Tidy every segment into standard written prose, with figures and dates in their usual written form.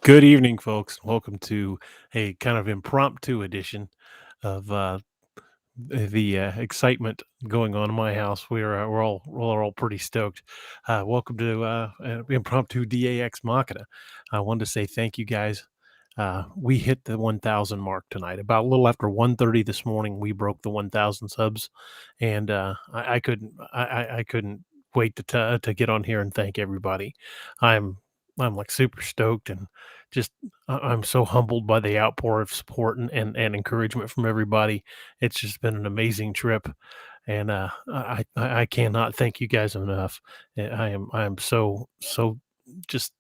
Good evening, folks. Welcome to a kind of impromptu edition of the excitement going on in my house. We're all pretty stoked. Welcome to impromptu DAX Machina. I wanted to say thank you guys. We hit the 1,000 mark tonight. About a little after 1:30 this morning, we broke the 1,000 subs, and I couldn't wait to get on here and thank everybody. I'm I'm like super stoked and just I'm so humbled by the outpour of support and encouragement from everybody. It's just been an amazing trip, and I cannot thank you guys enough. I am so just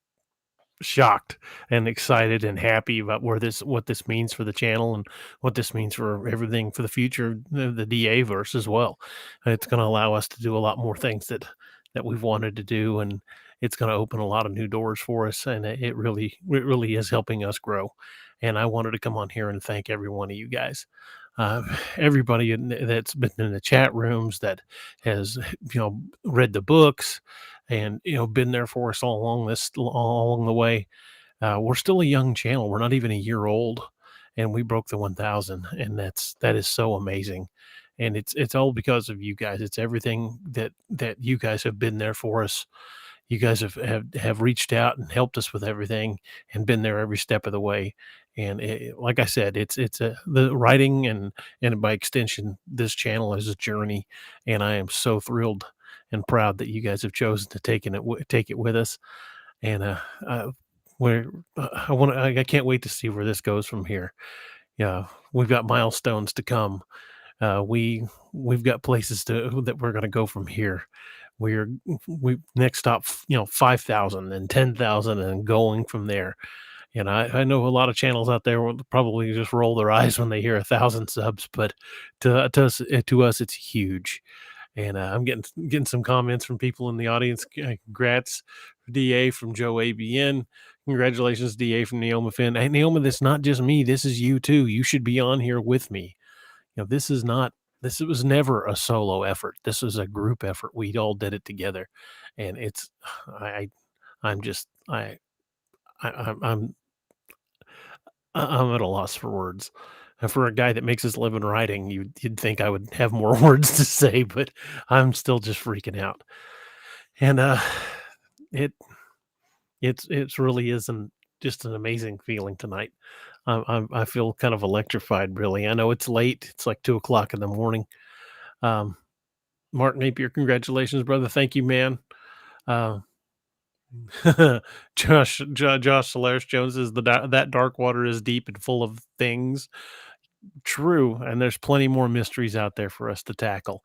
shocked and excited and happy about where this what this means for the channel and what this means for everything for the future, the DA verse as well. It's going to allow us to do a lot more things that we've wanted to do, and it's going to open a lot of new doors for us, and it really is helping us grow. And I wanted to come on here and thank every one of you guys. Uh, everybody that's been in the chat rooms that has read the books and been there for us all along the way. We're still a young channel. We're not even a year old, and we broke the 1,000, and that is so amazing. And it's all because of you guys. It's everything that you guys have been there for us. You guys have reached out and helped us with everything and been there every step of the way. And like I said, the writing and by extension, this channel is a journey, and I am so thrilled and proud that you guys have chosen to take it with us. And where I can't wait to see where this goes from here. Yeah, we've got milestones to come. We've got places to that we're going to go from here. We next stop, 5,000 and 10,000 and going from there. And I know a lot of channels out there will probably just roll their eyes when they hear 1,000 subs, but to us, it's huge. And I'm getting some comments from people in the audience. Congrats, DA from Joe ABN. Congratulations, DA from Neoma Finn. Hey, Neoma, that's not just me. This is you too. You should be on here with me. This is not. This was never a solo effort. This was a group effort. We all did it together, and it's. I. I'm just. I I'm at a loss for words. For a guy that makes his living writing, you'd think I would have more words to say, but I'm still just freaking out. And it it's really isn't just an amazing feeling tonight. I feel kind of electrified, really. I know it's late; it's like 2 o'clock in the morning. Um, Mark Napier, congratulations, brother! Thank you, man. Uh, Josh Solaris Jones is that dark water is deep and full of things. True, and there's plenty more mysteries out there for us to tackle.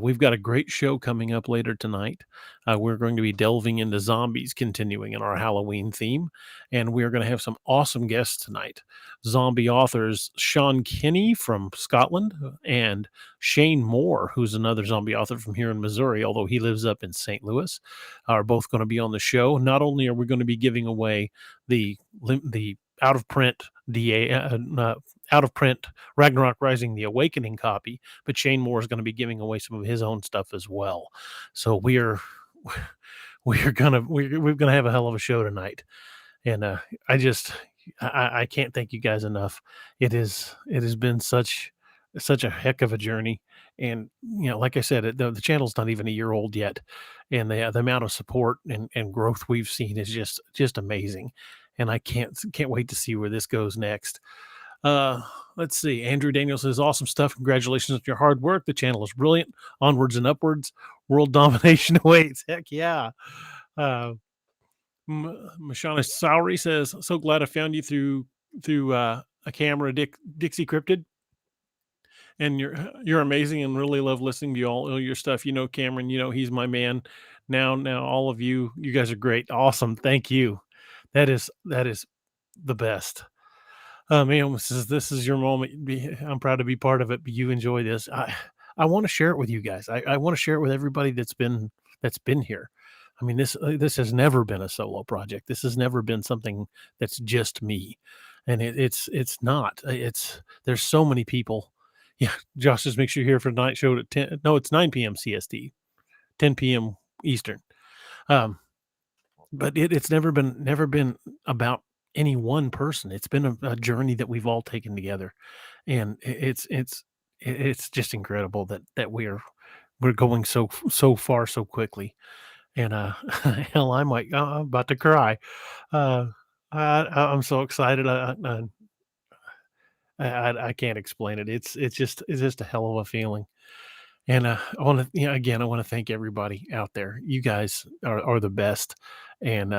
We've got a great show coming up later tonight. We're going to be delving into zombies, continuing in our Halloween theme, and we're going to have some awesome guests tonight. Zombie authors Sean Kinney from Scotland and Shane Moore, who's another zombie author from here in Missouri, although he lives up in St. Louis, are both going to be on the show. Not only are we going to be giving away the out of print DA out of print Ragnarok Rising: The Awakening copy, but Shane Moore is going to be giving away some of his own stuff as well. So we're gonna have a hell of a show tonight, and I just I can't thank you guys enough. It has been such a heck of a journey, and like I said, the channel's not even a year old yet, and the amount of support and growth we've seen is just amazing, and I can't wait to see where this goes next. Uh, let's see. Andrew Daniel says, awesome stuff. Congratulations on your hard work. The channel is brilliant. Onwards and upwards. World domination awaits. Heck yeah. Uh, Machina Salary says, so glad I found you through a camera, Dixie Cryptid. And you're amazing and really love listening to all your stuff. Cameron, he's my man. Now all of you guys are great. Awesome. Thank you. That is the best. Man says, "This is your moment. I'm proud to be part of it. But you enjoy this. I want to share it with you guys. I want to share it with everybody that's been here. I mean, this has never been a solo project. This has never been something that's just me, and it's not. There's so many people. Yeah, Josh says, make sure you're here for the night show at 10. No, it's 9 p.m. CST, 10 p.m. Eastern. Um, but it's never been about any one person. It's been a journey that we've all taken together, and it's just incredible that we're going so far so quickly. And hell, I'm about to cry. Uh, I'm so excited. I can't explain it. It's just a hell of a feeling. And I want to, again, I want to thank everybody out there. You guys are the best. And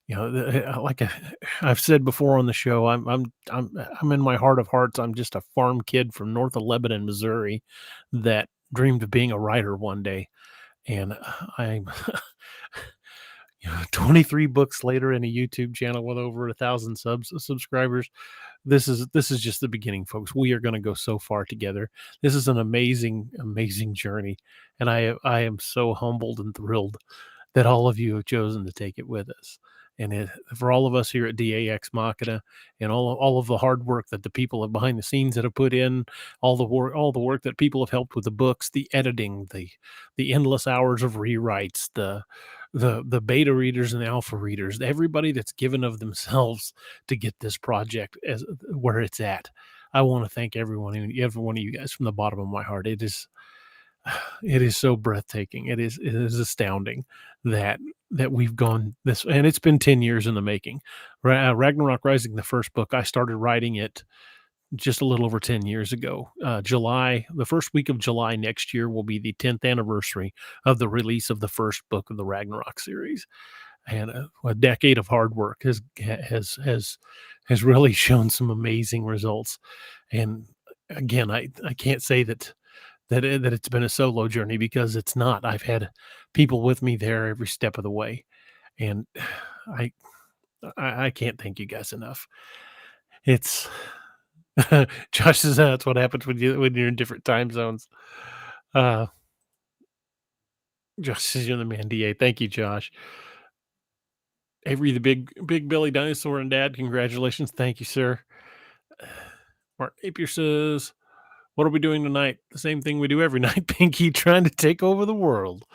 like I've said before on the show, I'm in my heart of hearts. I'm just a farm kid from north of Lebanon, Missouri, that dreamed of being a writer one day. And I'm 23 books later in a YouTube channel with over 1,000 subscribers. This is just the beginning, folks. We are going to go so far together. This is an amazing journey, and I am so humbled and thrilled that all of you have chosen to take it with us. And for all of us here at DAX Machina, and all of the hard work that the people behind the scenes that have put in, all the work that people have helped with the books, the editing, the endless hours of rewrites, the beta readers and the alpha readers, everybody that's given of themselves to get this project as where it's at. I want to thank every one of you guys from the bottom of my heart. It is so breathtaking. It is astounding that we've gone this, and it's been 10 years in the making. Ragnarok Rising, the first book, I started writing it just a little over 10 years ago. The first week of July next year will be the 10th anniversary of the release of the first book of the Ragnarok series. And a decade of hard work has really shown some amazing results. And again, I can't say that it's been a solo journey, because it's not. I've had people with me there every step of the way, and I I can't thank you guys enough. It's Josh says that's what happens when you're in different time zones. Uh, Josh says you're the man, DA. Thank you, Josh. Avery, the big Billy dinosaur and dad. Congratulations, thank you, sir. Mark Napier says, "What are we doing tonight? The same thing we do every night. Pinky trying to take over the world."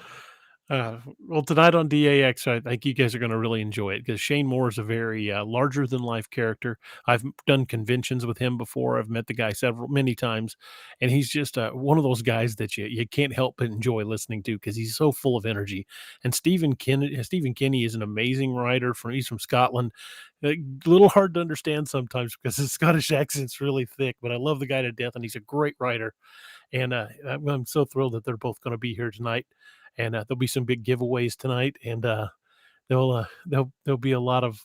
Well, tonight on DAX, I think you guys are going to really enjoy it, because Shane Moore is a very larger than life character. I've done conventions with him before. I've met the guy many times, and he's just one of those guys that you can't help but enjoy listening to, because he's so full of energy. And Stephen Kinney is an amazing writer. He's from Scotland. A little hard to understand sometimes because his Scottish accent's really thick, but I love the guy to death, and he's a great writer. And I'm so thrilled that they're both going to be here tonight. And there'll be some big giveaways tonight, and there'll be a lot of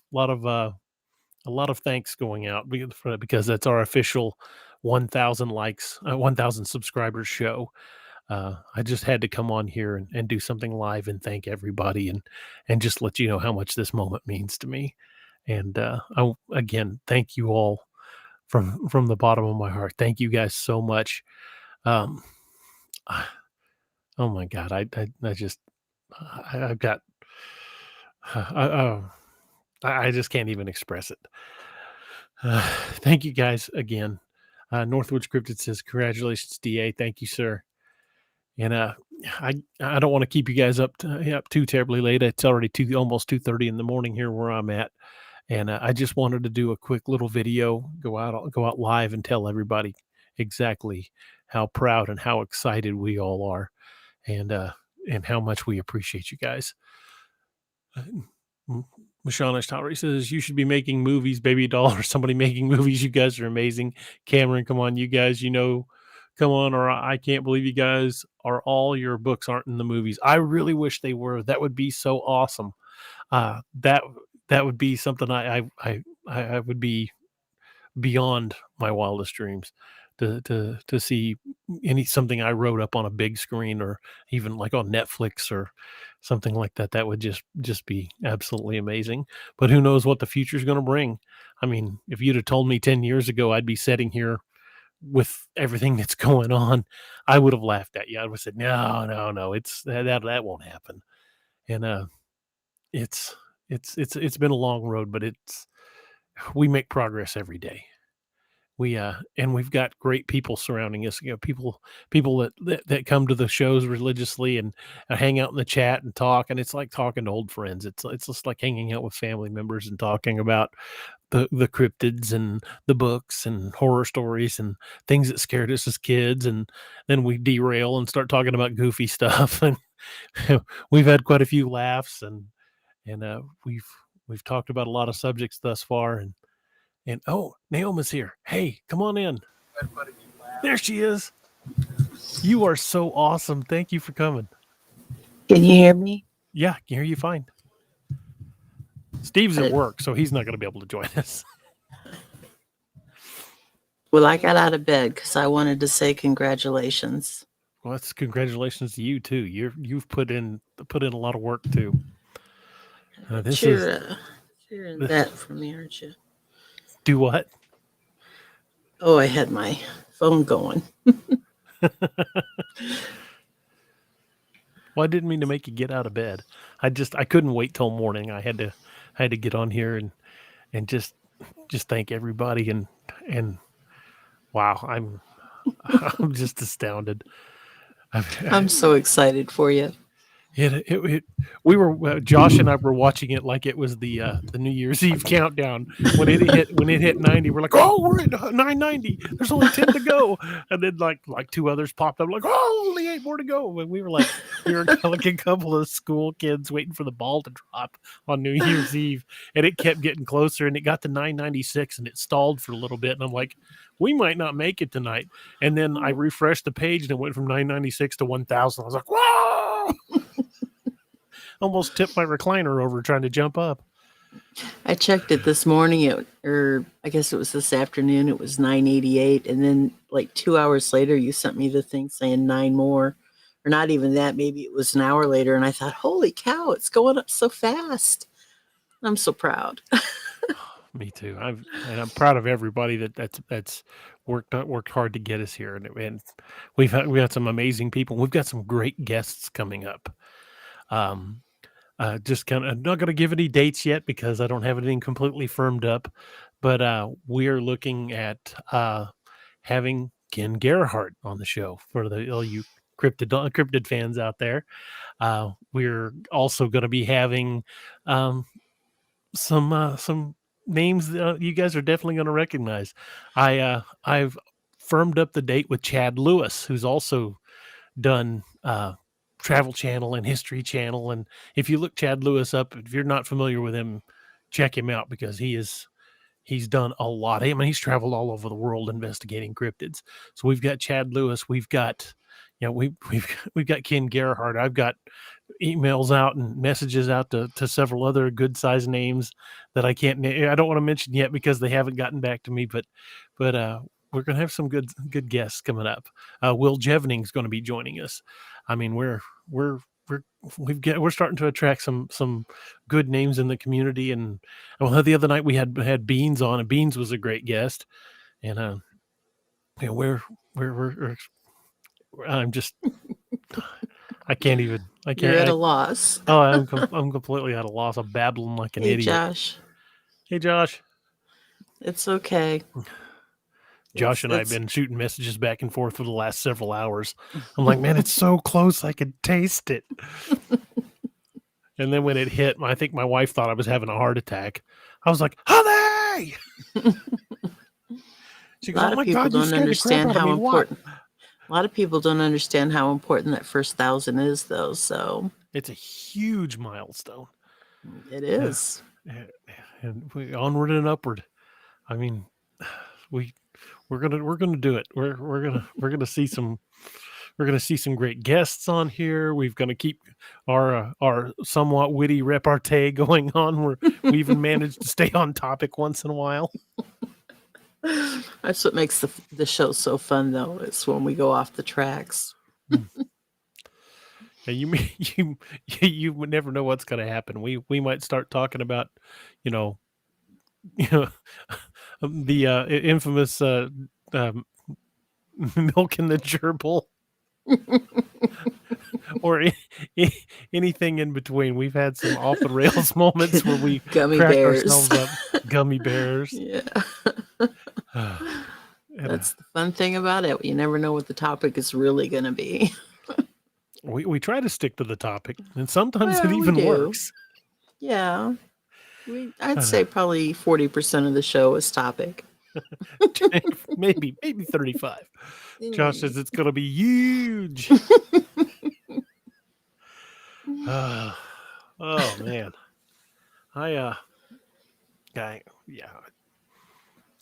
thanks going out, because that's our official 1,000 likes, 1,000 subscribers show. I just had to come on here and do something live and thank everybody, and just let you know how much this moment means to me. And again, thank you all from the bottom of my heart. Thank you guys so much. Um, oh my God, I just I've got oh, I just can't even express it. Thank you guys again. Northwood Scripted says, "Congratulations, DA." Thank you, sir. And I don't want to keep you guys up too terribly late. It's already almost 2:30 in the morning here where I'm at, and I just wanted to do a quick little video, go out live, and tell everybody exactly how proud and how excited we all are, and how much we appreciate you guys. Mashanish Towery says, "You should be making movies, baby doll, or somebody making movies. You guys are amazing. Cameron, come on, you guys, come on, or I can't believe you guys are all your books aren't in the movies. I really wish they were. That would be so awesome. That would be something I would be beyond my wildest dreams to see something I wrote up on a big screen, or even like on Netflix or something like that. That would just be absolutely amazing. But who knows what the future is going to bring? I mean, if you'd have told me 10 years ago I'd be sitting here with everything that's going on, I would have laughed at you. I would have said, "No, no, no, that won't happen." And it's it's been a long road, but we make progress every day. And we've got great people surrounding us. People that come to the shows religiously, and hang out in the chat and talk, and it's like talking to old friends. It's just like hanging out with family members and talking about the cryptids and the books and horror stories and things that scared us as kids, and then we derail and start talking about goofy stuff, and we've had quite a few laughs, and we've talked about a lot of subjects thus far, and oh, Naomi's here. Hey, come on in. There she is. You are so awesome. Thank you for coming. Can you hear me? Yeah, I can hear you fine. Steve's at Uh, work, so he's not going to be able to join us. Well, I got out of bed because I wanted to say congratulations. Well, that's congratulations to you too. You've put in a lot of work too. But This is you're in that for me, aren't you? do what? Oh, I had my phone going. Well, I didn't mean to make you get out of bed. I couldn't wait till morning. I had to get on here and just thank everybody and wow, I'm just astounded. I'm so excited for you. It we were Josh and I were watching it like it was the New Year's Eve countdown. When it hit 90, we're like, oh, we're at 990. There's only 10 to go, and then like two others popped up like, oh, only 8 more to go. And we were like a couple of school kids waiting for the ball to drop on New Year's Eve, and it kept getting closer, and it got to 996, and it stalled for a little bit, and I'm like, we might not make it tonight. And then I refreshed the page, and it went from 996 to 1000. I was like, whoa! Almost tipped my recliner over trying to jump up. I checked it this morning, or I guess it was this afternoon. It was 988, and then like 2 hours later, you sent me the thing saying 9 more, or not even that. Maybe it was an hour later, and I thought, "Holy cow, it's going up so fast!" I'm so proud. Me too. I'm proud of everybody that's worked hard to get us here, and we had some amazing people. We've got some great guests coming up. Um, just kind of I'm not going to give any dates yet because I don't have anything completely firmed up, but we are looking at having Ken Gerhardt on the show for all you cryptid fans out there. We're also going to be having um, some names that you guys are definitely going to recognize. I've firmed up the date with Chad Lewis, who's also done Travel Channel and History Channel. And if you look Chad Lewis up, if you're not familiar with him, check him out because he's done a lot. I mean, he's traveled all over the world investigating cryptids. So we've got Chad Lewis, we've got we've got Ken Gerhardt. I've got emails out and messages out to several other good sized names that I don't want to mention yet because they haven't gotten back to me, but we're gonna have some good guests coming up. Will Jevening's going to be joining us. I mean, we're we're we're starting to attract some good names in the community, and well, the other night we had Beans on, and Beans was a great guest, and we're I'm just I can't even I You're can't at I a loss. oh I'm completely at a loss. I'm babbling like an Hey, idiot. Josh, Hey Josh. it's okay. Josh It's and I have it's been shooting messages back and forth for the last several hours. I'm like, man, it's so close. I could taste it. And then when it hit, I think my wife thought I was having a heart attack. I was like, honey! She a goes, lot oh of my people God, you don't scared the crap understand out of how me. What? important. A lot of people don't understand how important that first 1,000 is, though. So It's a huge milestone. it Yeah. is. And we onward and upward. I mean, we we're gonna do it. We're gonna see some great guests on here. We're gonna keep our somewhat witty repartee going on. We even managed to stay on topic once in a while. That's what makes the show so fun, though. It's when we go off the tracks. Yeah, you would never know what's gonna happen. We might start talking about, you know, you know, the infamous um, milk in the gerbil or anything in between. We've had some off the rails moments where we Gummy crack bears. ourselves up. Gummy bears. Yeah. And, That's the fun thing about it. You never know what the topic is really going to be. we try to stick to the topic, and sometimes it Well, we even do. works. Yeah. I'd say probably 40% of the show is topic. maybe 35. Josh Mm. says it's going to be huge. Uh, oh man, I yeah,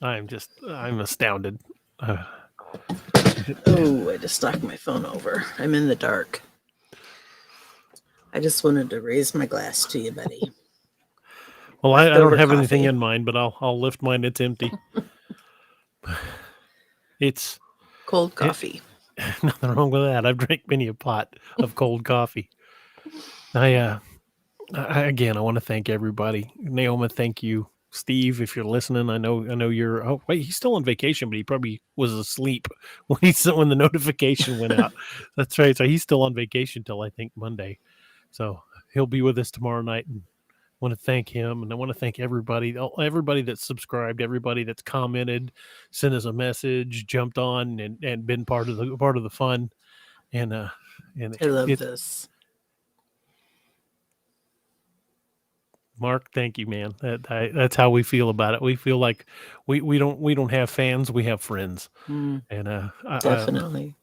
I'm astounded. Uh, Oh, I just knocked my phone over. I'm in the dark. I just wanted to raise my glass to you, buddy. well, I don't Leftover have anything coffee. in mind, but I'll lift mine. It's empty. It's Cold it, coffee. nothing wrong with that. I've drank many a pot of cold coffee. I again, I want to thank everybody. Naoma, thank you. Steve, if you're listening, I know you're. Oh wait, he's still on vacation, but he probably was asleep when the notification went out. That's right. So he's still on vacation till I think Monday. So he'll be with us tomorrow night. And want to thank him, and I want to thank everybody that's subscribed, everybody that's commented, sent us a message, jumped on, and been part of the fun. And and I love it this. Mark, thank you, man. That's how we feel about it. We feel like we don't have fans, we have friends, Mm, and definitely.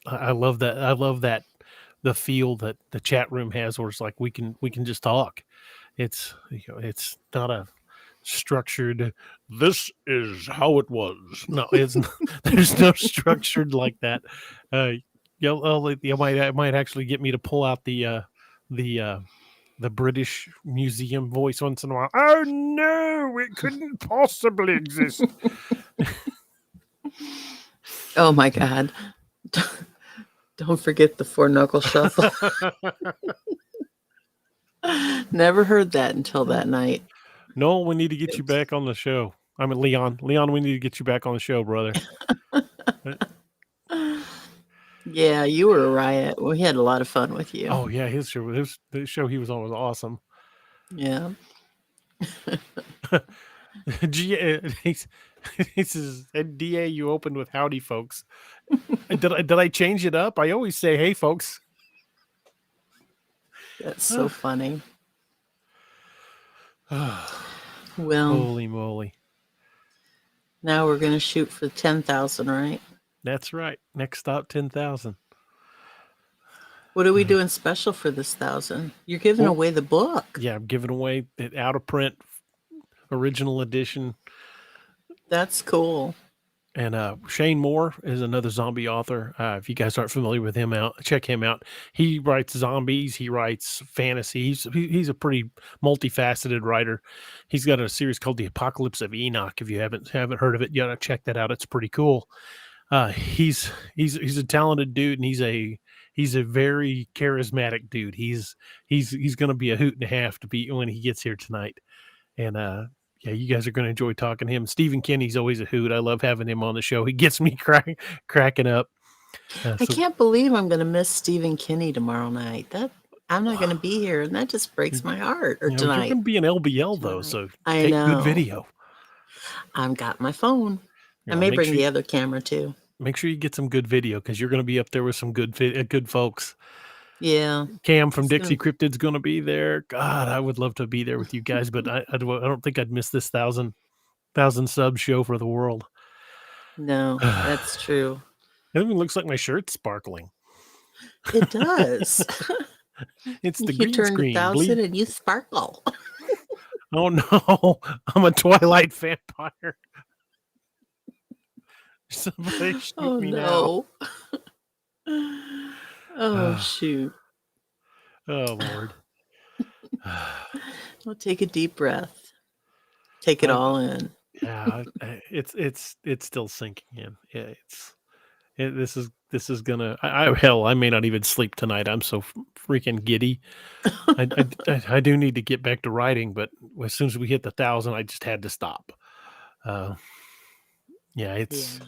I love that. I love that the feel that the chat room has, where it's like we can just talk. It's not a structured. This is how it was. No, it's not, there's no structured like that. Uh, you might actually get me to pull out the the British Museum voice once in a while. Oh no, it couldn't possibly exist. Oh my God. Don't forget the four knuckle shuffle. Never heard that until that night. No, we need to get you Oops. back on the show. I mean, Leon. Leon, we need to get you back on the show, brother. Uh, Yeah, you were a riot. We had a lot of fun with you. Oh yeah, the show he was on was awesome. Yeah. He's, he says, and DA, you opened with howdy, folks. Did I change it up? I always say, hey, folks. That's so funny. Well, Holy moly. now we're going to shoot for 10,000, right? That's right. Next stop, 10,000. What are we doing special for this 1,000? You're giving Well, away the book. yeah, I'm giving away the out of print original edition. That's cool. And Shane Moore is another zombie author. If you guys aren't familiar with him, check him out. He writes zombies. He writes fantasy. He's a pretty multifaceted writer. He's got a series called The Apocalypse of Enoch. If you haven't heard of it, you gotta check that out. It's pretty cool. He's a talented dude, and he's a very charismatic dude. He's going to be a hoot and a half to be when he gets here tonight. And yeah, you guys are going to enjoy talking to him. Stephen Kenny's always a hoot. I love having him on the show. He gets me cracking up. I So can't believe I'm going to miss Stephen Kinney tomorrow night. That I'm not going to be here, and that just breaks my heart. Or you're going tonight. to be an LBL though, Tonight. so I take good know. video. I've got my phone. I You know, may make bring sure the other camera too. make sure you get some good video, because you're going to be up there with some good folks. Yeah. Cam from It's Dixie gonna, Cryptid's going to be there. God, I would love to be there with you guys, but I don't think I'd miss this thousand sub show for the world. no, that's true. It even looks like my shirt's sparkling. It does. It's the You green turned screen. 1,000 and you sparkle. Oh no, I'm a Twilight vampire. Somebody shoot Oh me now. no. Oh shoot. Oh Lord. Well, take a deep breath. Take it I, all in. yeah, it's still sinking in. Yeah, this is gonna. Hell, I may not even sleep tonight. I'm so freaking giddy. I do need to get back to writing, but as soon as we hit the 1,000, I just had to stop. Uh, yeah, it's Yeah.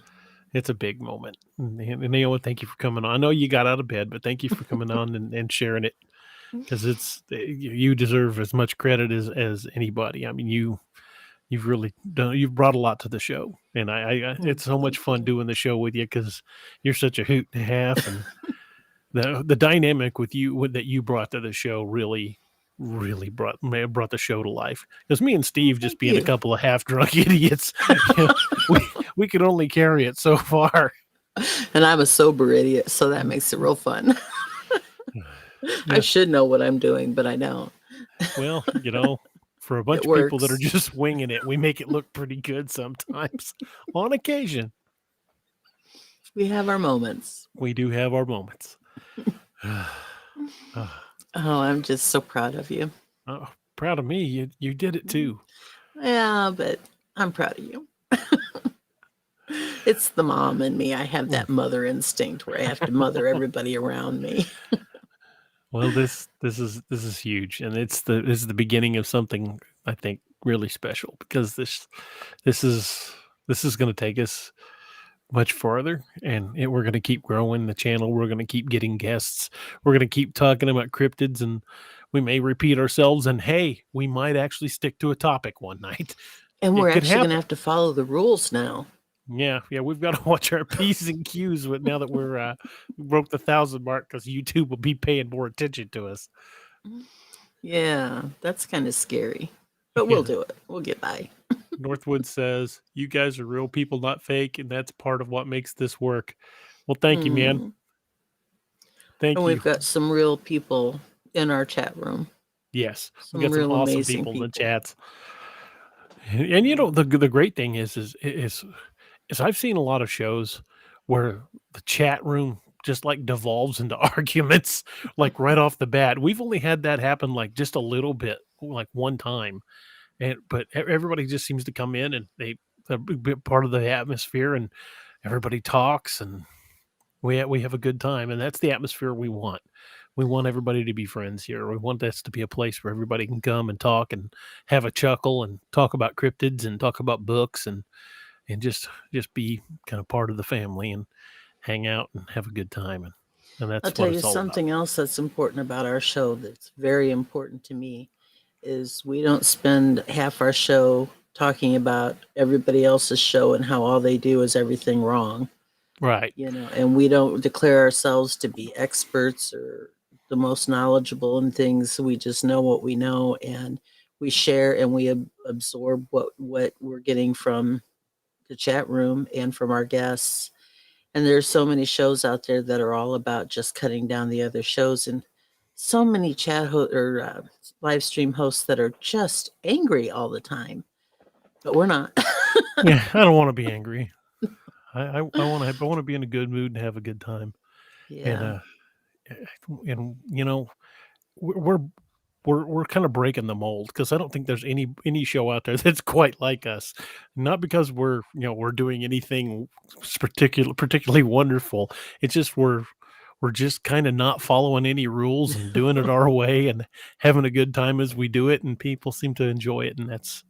it's a big moment. And Naomi, thank you for coming on. I know you got out of bed, but thank you for coming on and sharing it, because you deserve as much credit as anybody. I mean, you've really done. You've brought a lot to the show, and it's so much Thank fun you. doing the show with you, because you're such a hoot and a half, and the dynamic with you that you brought to the show really. really brought the show to life. Because me and Steve just Thank being a you. couple of half drunk idiots, you know, we could only carry it so far. And I'm a sober idiot, so that makes it real fun. I Yeah. should know what I'm doing, but I don't. Well, for a It bunch of people that are works. just winging it, we make it look pretty good sometimes. On occasion, We have our moments. we do have our moments. Uh, Oh, I'm just so proud of you. oh, proud of me. You did it too. Yeah, but I'm proud of you. It's the mom in me. I have Mm. that mother instinct where I have to mother everybody around me. Well, this is huge, and this is the beginning of something I think really special because this is this is going to take us much farther, and we're going to keep growing the channel. We're going to keep getting guests. We're going to keep talking about cryptids, and we may repeat ourselves. And hey, we might actually stick to a topic one night. And we're It could actually going to happen. have to follow the rules now. Yeah, we've got to watch our p's and q's with now that we broke the 1,000 mark because YouTube will be paying more attention to us. Yeah, that's kind of scary. But we'll Yeah. do it. We'll get by. Northwood says, "You guys are real people, not fake, and that's part of what makes this work." Well, thank you, man. Mm. And Thank we've you. got some real people in our chat room. Yes, we Some got some real awesome amazing people in the people. chats, and the great thing is I've seen a lot of shows where the chat room just like devolves into arguments like right off the bat. We've only had that happen like just a little bit, like one time, and but everybody just seems to come in and they're a big part of the atmosphere and everybody talks and we have a good time, and that's the atmosphere we want. We want everybody to be friends here. We want this to be a place where everybody can come and talk and have a chuckle and talk about cryptids and talk about books and just be kind of part of the family and hang out and have a good time and I'll that's tell what you it's all about. something else that's important about our show that's very important to me is we don't spend half our show talking about everybody else's show and how all they do is everything wrong, Right. and we don't declare ourselves to be experts or the most knowledgeable in things. We just know what we know, and we share and we absorb what we're getting from the chat room and from our guests. And there's so many shows out there that are all about just cutting down the other shows, and so many live stream hosts that are just angry all the time. But we're not. Yeah, I don't want to be angry. I want to be in a good mood and have a good time. And Yeah, and we're we're kind of breaking the mold because I don't think there's any show out there that's quite like us. Not because we're doing anything particularly wonderful. It's just we're just kind of not following any rules and doing it our way and having a good time as we do it, and people seem to enjoy it, and that's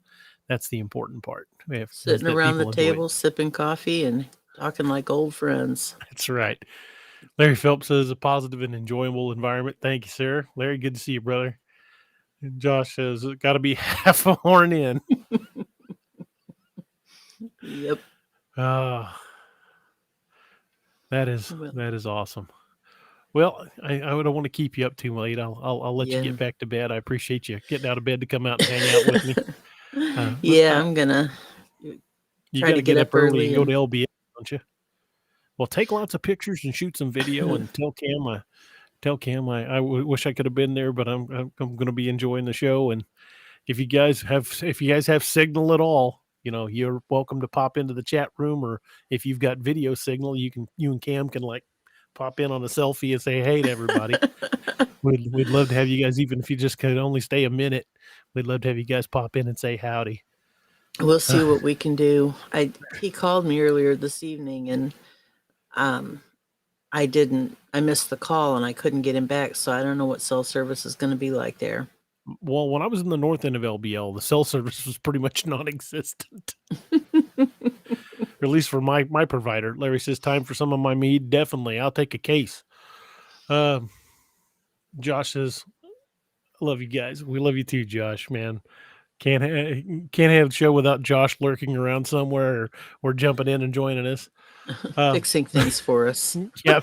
the important part. Is sitting that around the people enjoy it. table, sipping coffee and talking like old friends. That's right. Larry Phelps says a positive and enjoyable environment. Thank you, sir. Larry, good to see you, brother. And Josh says it got to be half a horn in. Yep. Uh, that is Well, that is awesome. Well, I don't want to keep you up too late. I'll let you yeah. get back to bed. I appreciate you getting out of bed to come out and hang out with me. But Yeah, I'm gonna you try got to to get get up up early early and go to and LBS, don't you? Well, take lots of pictures and shoot some video and tell Cam wish I could have been there, but I'm going to be enjoying the show. And if you guys have signal at all, you're welcome to pop into the chat room, or if you've got video signal, you and Cam can like pop in on a selfie and say hey to everybody. We'd love to have you guys, even if you just could only stay a minute. We'd love to have you guys pop in and say howdy. we'll see what we can do. He called me earlier this evening, and um I missed the call and I couldn't get him back, so I don't know what cell service is going to be like there. Well, when I was in the north end of LBL, the cell service was pretty much non-existent, or at least for my provider. Larry says, "Time for some of my mead." Definitely, I'll take a case. Um, Josh says, "I love you guys. We love you too, Josh. Man, can't have a show without Josh lurking around somewhere or jumping in and joining us. Uh, Fixing things for us. yeah,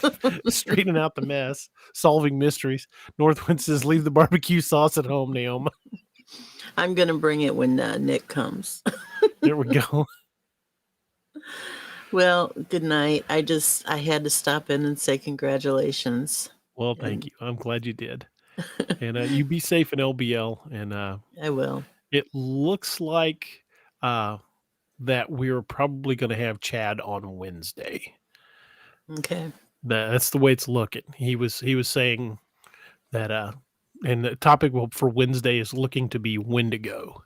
straightening out the mess, solving mysteries. Northwind says, "Leave the barbecue sauce at home, Naoma." I'm gonna bring it when Nick comes. There we go. Well, good night. I had to stop in and say congratulations, Well, thank and you. I'm glad you did. And you be safe in LBL. And I will. it looks like uh, that we're probably going to have Chad on Wednesday. Okay, That's the way it's looking. He was saying that and the topic for Wednesday is looking to be when to go.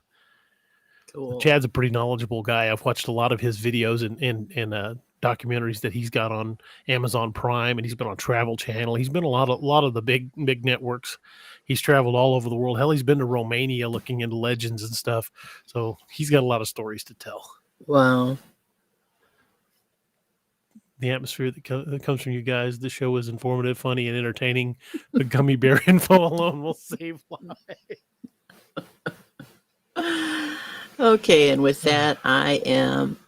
cool. Chad's a pretty knowledgeable guy. I've watched a lot of his videos and documentaries that he's got on Amazon Prime, and he's been on Travel Channel. He's been a lot of the big networks. He's traveled all over the world. Hell, he's been to Romania looking into legends and stuff. So he's got a lot of stories to tell. Wow. The atmosphere that comes from you guys. The show is informative, funny, and entertaining. The gummy bear info alone will save lives. Okay, and with that, I am.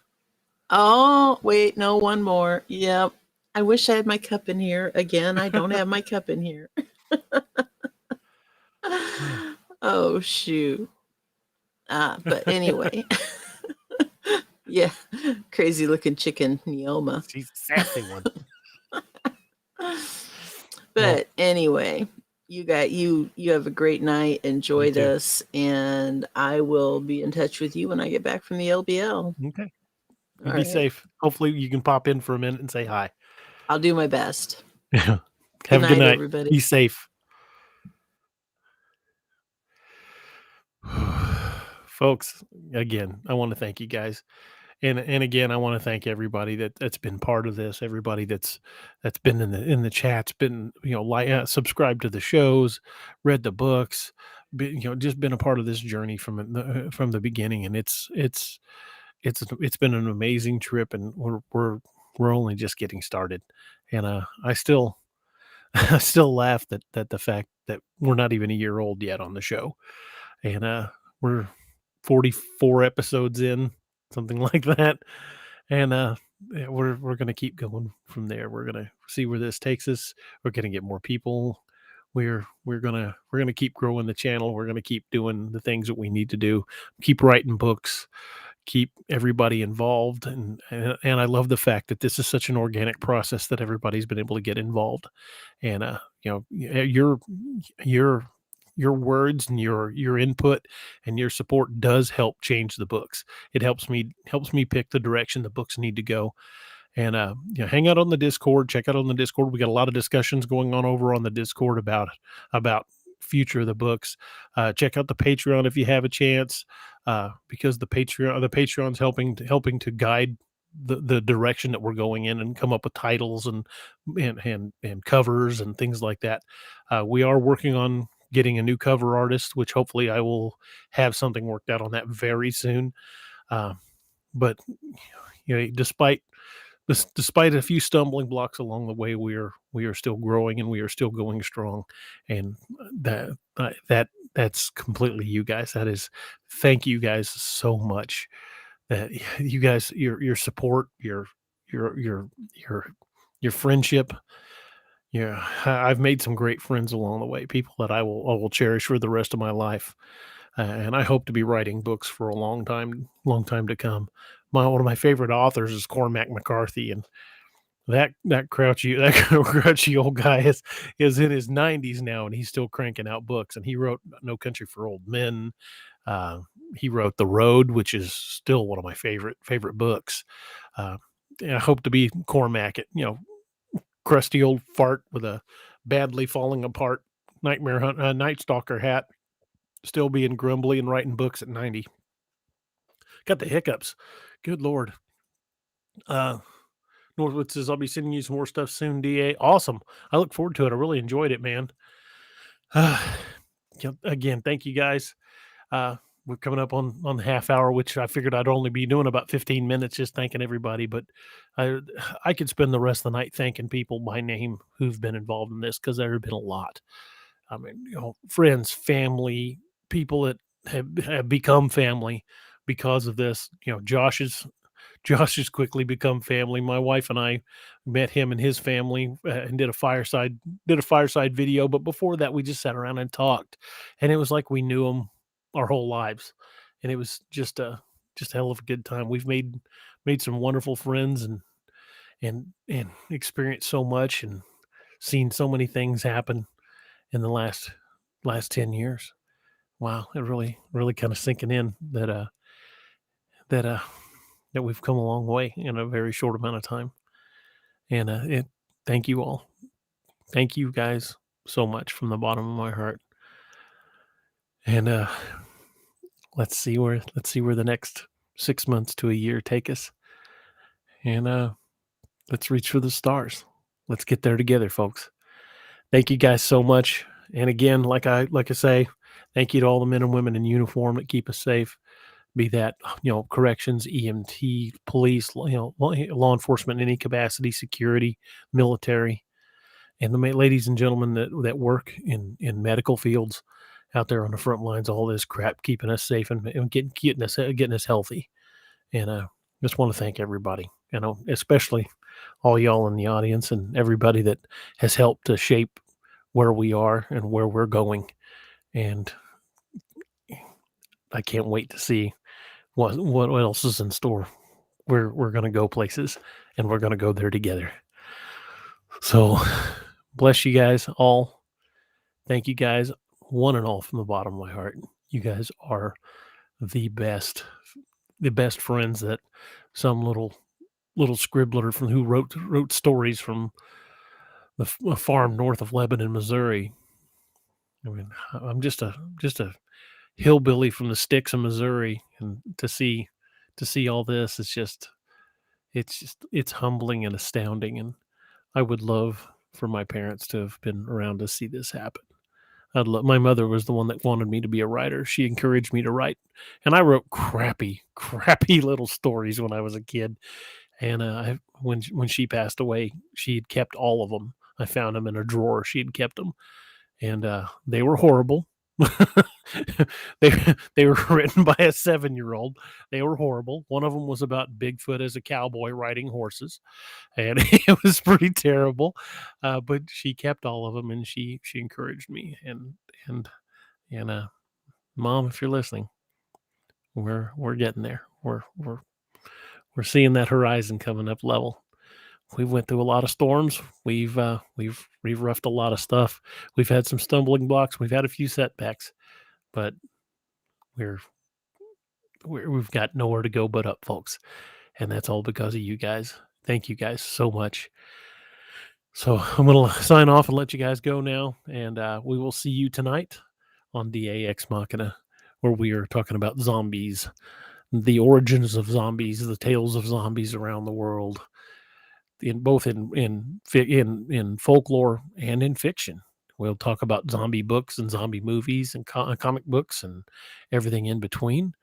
Oh, wait, no, one more. Yep. I wish I had my cup in here. Again, I don't have my cup in here. Oh, shoot. But anyway, yeah, crazy looking chicken, Neoma. She's a sassy one. Well, But anyway, you have a great night. you Enjoy too. this, and I will be in touch with you when I get back from the LBL. Okay. You All be right. safe. Hopefully, you can pop in for a minute and say hi. I'll do my best. Have Good a good night, night. everybody. Be safe. Folks, again, I want to thank you guys. And again, I want to thank everybody that's been part of this, everybody that's been in the chats, been, like, subscribed to the shows, read the books, just been a part of this journey from the beginning. And it's been an amazing trip, and we're only just getting started. And I still I still laugh that the fact that we're not even a year old yet on the show, and we're 44 episodes in, something like that, and yeah, we're gonna keep going from there. We're gonna see where this takes us. We're gonna get more people. We're gonna keep growing the channel. We're gonna keep doing the things that we need to do. Keep writing books. Keep everybody involved, and I love the fact that this is such an organic process that everybody's been able to get involved. And your your words and your input and your support does help change the books. It helps me pick the direction the books need to go. And hang out on the Discord. Check out on the Discord. We got a lot of discussions going on over on the Discord about future of the books. Check out the Patreon if you have a chance, because the Patreon's helping to guide the direction that we're going in and come up with titles and covers and things like that. We are working on getting a new cover artist, which hopefully I will have something worked out on that very soon. Uh, but despite a few stumbling blocks along the way, we are still growing and we are still going strong. And that's completely you guys. Thank you guys so much. That you guys, your support, your your your your friendship. Yeah, I've made some great friends along the way. People that I will cherish for the rest of my life. And I hope to be writing books for a long time to come. One of my favorite authors is Cormac McCarthy, and that grouchy old guy is in his 90s now, and he's still cranking out books. And he wrote No Country for Old Men. Uh, he wrote The Road, which is still one of my favorite books. Uh, and I hope to be Cormac, crusty old fart with a badly falling apart Night Stalker hat, still being grumbly and writing books at 90. Got the hiccups. Good Lord. Uh, Northwood says, I'll be sending you some more stuff soon, DA. Awesome. I look forward to it. I really enjoyed it, man. Uh, again, thank you guys. We're coming up on the half hour, which I figured I'd only be doing about 15 minutes, just thanking everybody. But I I could spend the rest of the night thanking people by name who've been involved in this, because there have been a lot. I mean, friends, family, people that have become family because of this. Josh has quickly become family. My wife and I met him and his family, and did a fireside video, but before that, we just sat around and talked, and it was like we knew him our whole lives, and it was just a hell of a good time. We've made some wonderful friends and experienced so much and seen so many things happen in the last 10 years. Wow, it really kind of sinking in that that we've come a long way in a very short amount of time. And thank you all. Thank you guys so much from the bottom of my heart. And let's see where the next 6 months to a year take us. And let's reach for the stars. Let's get there together, folks. Thank you guys so much. And again, like I say, thank you to all the men and women in uniform that keep us safe. Be that corrections, EMT, police, law enforcement in any capacity, security, military, and the ladies and gentlemen that work in medical fields out there on the front lines, all this crap, keeping us safe and getting us healthy. And just want to thank everybody, especially all y'all in the audience and everybody that has helped to shape where we are and where we're going. And I can't wait to see what else is in store. We're gonna go places, and we're gonna go there together. So bless you guys all. Thank you guys, one and all, from the bottom of my heart. You guys are the best, the best friends that some little scribbler from who wrote stories from a farm north of Lebanon, Missouri. I mean, I'm just a hillbilly from the sticks of Missouri, and to see all this, it's humbling and astounding, and I would love for my parents to have been around to see this happen. My mother was the one that wanted me to be a writer. She encouraged me to write, and I wrote crappy, crappy little stories when I was a kid. And when she passed away, she had kept all of them. I found them in a drawer. She had kept them, and they were horrible. they they were written by a 7-year-old. They were horrible. One of them was about Bigfoot as a cowboy riding horses, and it was pretty terrible. But she kept all of them, and she encouraged me. And and Mom, if you're listening, we're getting there. We're seeing that horizon coming up level. We've went through a lot of storms. We've roughed a lot of stuff. We've had some stumbling blocks. We've had a few setbacks, but we're we've got nowhere to go but up, folks. And that's all because of you guys. Thank you guys so much. So I'm going to sign off and let you guys go now. And we will see you tonight on DAX Machina, where we are talking about zombies, the origins of zombies, the tales of zombies around the world, in both in folklore and in fiction. We'll talk about zombie books and zombie movies and comic books and everything in between.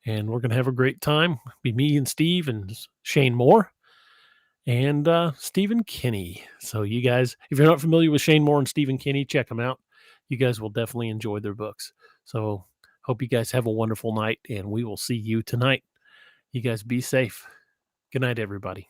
And we're going to have a great time. Be me and Steve and Shane Moore and Stephen Kinney. So you guys, if you're not familiar with Shane Moore and Stephen Kinney, check them out. You guys will definitely enjoy their books. So hope you guys have a wonderful night, and we will see you tonight. You guys be safe. Good night, everybody.